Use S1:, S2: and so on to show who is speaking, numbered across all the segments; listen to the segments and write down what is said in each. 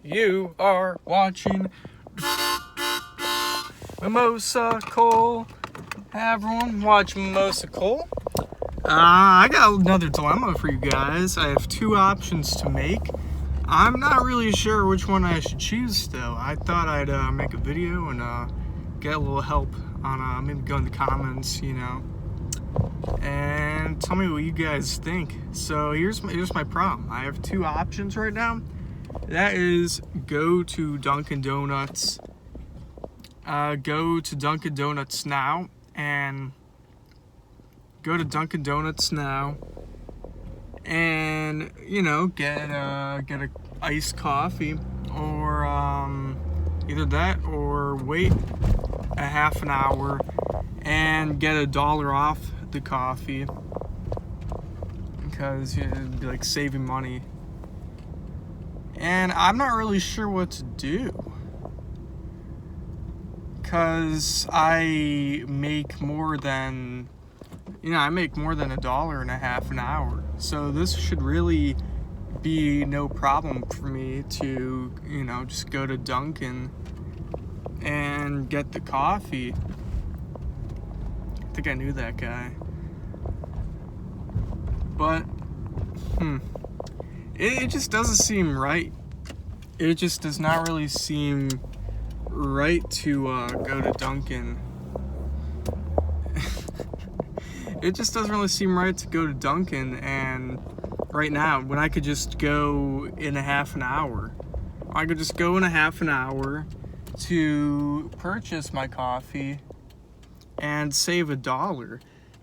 S1: You are watching Mimosa Cole. Everyone watch Mimosa Cole. I got another dilemma for you guys. I have two options to make. I'm not really sure which one I should choose though. I thought I'd make a video and get a little help on maybe go in the comments, and tell me what you guys think. So here's my problem. I have two options right now. That is go to Dunkin' Donuts. Go to Dunkin' Donuts now and go to Dunkin' Donuts now and get a iced coffee, or either that or wait a half an hour and get $1 off the coffee, because it'd be like saving money. And I'm not really sure what to do, because I make more than $1.50 an hour. So this should really be no problem for me to, just go to Dunkin' and get the coffee. I think I knew that guy. But, it just doesn't seem right. It just does not really seem right to go to Dunkin'. It just doesn't really seem right to go to Dunkin' and right now, when I could just go in a half an hour. I could just go in a half an hour to purchase my coffee and save $1.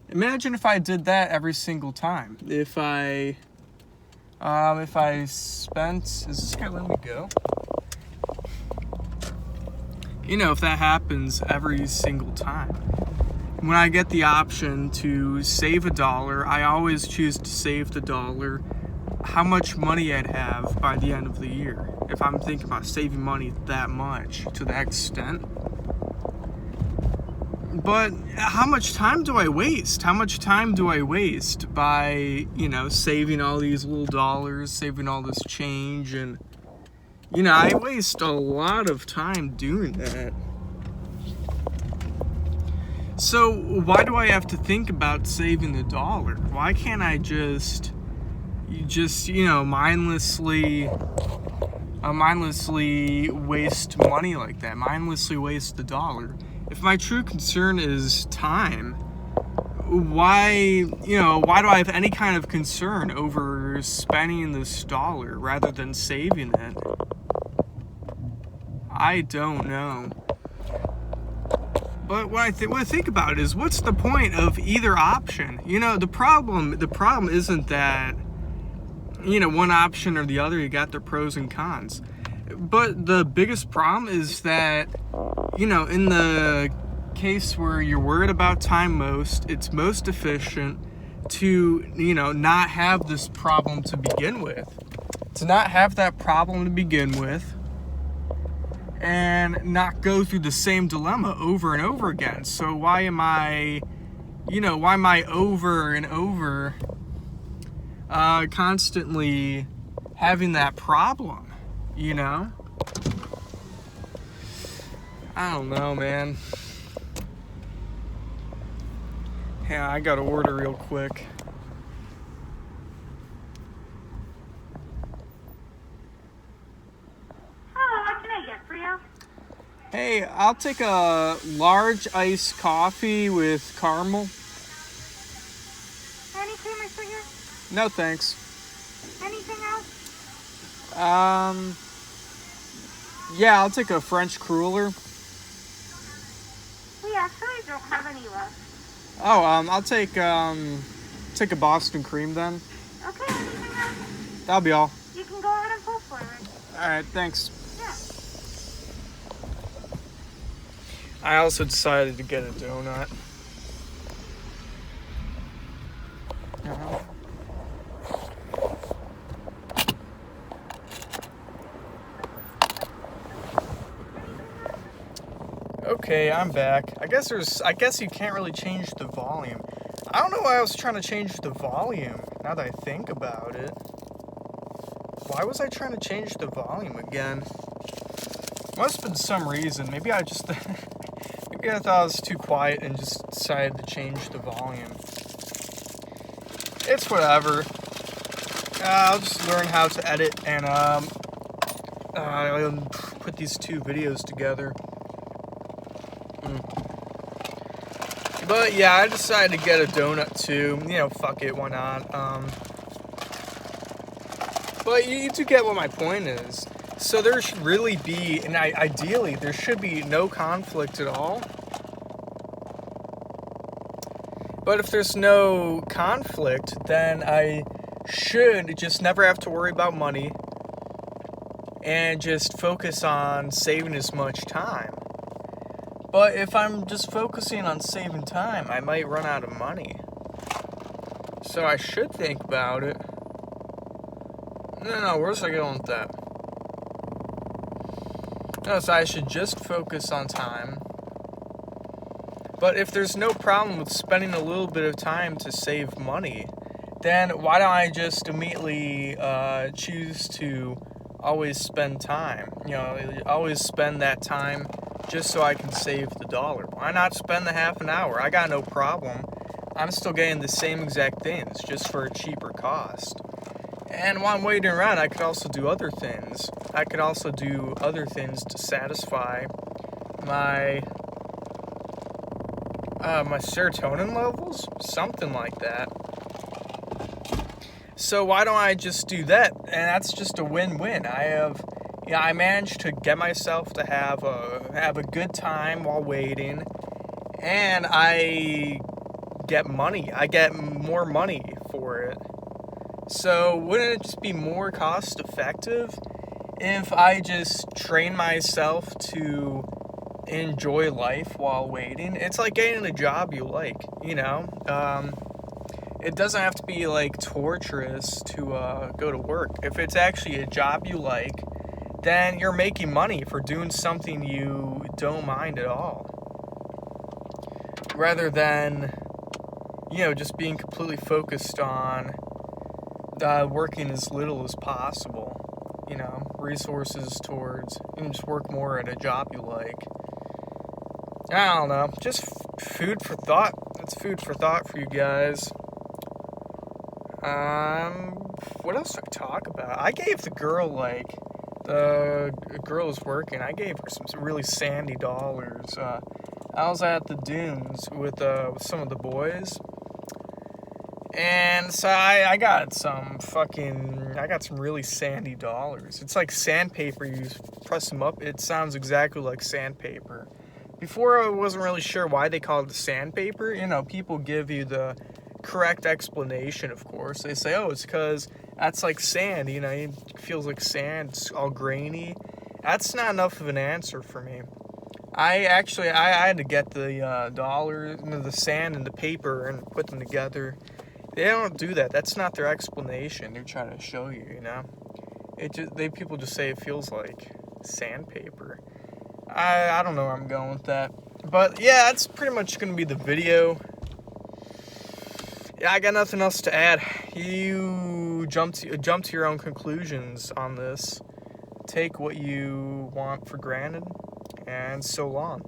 S1: Imagine if I did that every single time. If I spent, is this guy letting me go? If that happens every single time. When I get the option to save $1, I always choose to save the $1. How much money I'd have by the end of the year if I'm thinking about saving money that much, to that extent. But how much time do I waste? How much time do I waste by, saving all these little dollars, saving all this change? And, I waste a lot of time doing that. So why do I have to think about saving the $1? Why can't I just mindlessly waste money like that? Mindlessly waste the $1? If my true concern is time, why do I have any kind of concern over spending this $1 rather than saving it? I don't know. But what I think about it is, what's the point of either option? The problem isn't that, one option or the other, you got their pros and cons. But the biggest problem is that, in the case where you're worried about time most, it's most efficient to, not have this problem to begin with. To not have that problem to begin with, and not go through the same dilemma over and over again. So why am I over and over constantly having that problem? I don't know, man. Yeah, I gotta order real quick. Hey, I'll take a large iced coffee with caramel.
S2: Any cream or sugar?
S1: No, thanks.
S2: Anything else?
S1: Yeah, I'll take a French cruller.
S2: We actually don't have any left.
S1: Oh, I'll take a Boston cream then.
S2: Okay, anything else?
S1: That'll be all.
S2: You can go ahead and pull forward.
S1: Alright, thanks.
S2: Yeah.
S1: I also decided to get a donut. Okay, I'm back. I guess you can't really change the volume. I don't know why I was trying to change the volume, now that I think about it. Why was I trying to change the volume again? Must have been some reason. Maybe I just maybe I thought it was too quiet and just decided to change the volume. It's whatever. I'll just learn how to edit and put these two videos together. But yeah, I decided to get a donut too. You know, fuck it, why not? But you do get what my point is. So there should really be, and ideally, there should be no conflict at all. But if there's no conflict, then I should just never have to worry about money and just focus on saving as much time. But if I'm just focusing on saving time, I might run out of money. So I should think about it. No, where's I going with that? No, so I should just focus on time. But if there's no problem with spending a little bit of time to save money, then why don't I just immediately choose to always spend time? You know, always spend that time just so I can save the dollar. Why not spend the half an hour? I got no problem. I'm still getting the same exact things, just for a cheaper cost. And while I'm waiting around, I could also do other things. I could also do other things to satisfy my my serotonin levels, something like that. So why don't I just do that? And that's just a win-win. I managed to get myself to have a good time while waiting, and I get money. I get more money for it. So wouldn't it just be more cost effective if I just train myself to enjoy life while waiting? It's like getting a job you like, you know? It doesn't have to be like torturous to go to work. If it's actually a job you like, then you're making money for doing something you don't mind at all. Rather than, you know, just being completely focused on working as little as possible, you know, resources towards, you can just work more at a job you like. I don't know, just food for thought. That's food for thought for you guys. What else do I talk about? I gave the girl, like, the girl was working, I gave her some really sandy dollars. I was at the dunes with some of the boys. And so I got some really sandy dollars. It's like sandpaper. You press them up, it sounds exactly like sandpaper. Before I wasn't really sure why they called it sandpaper. You know, people give you the correct explanation, of course. They say, oh, it's because that's like sand, you know, it feels like sand, it's all grainy. That's not enough of an answer for me. I had to get the dollars, the sand and the paper and put them together. They don't do that. That's not their explanation. They're trying to show you, you know. People just say it feels like sandpaper. I don't know where I'm going with that. But yeah, that's pretty much going to be the video. Yeah, I got nothing else to add. You jump to your own conclusions on this. Take what you want for granted, and so long.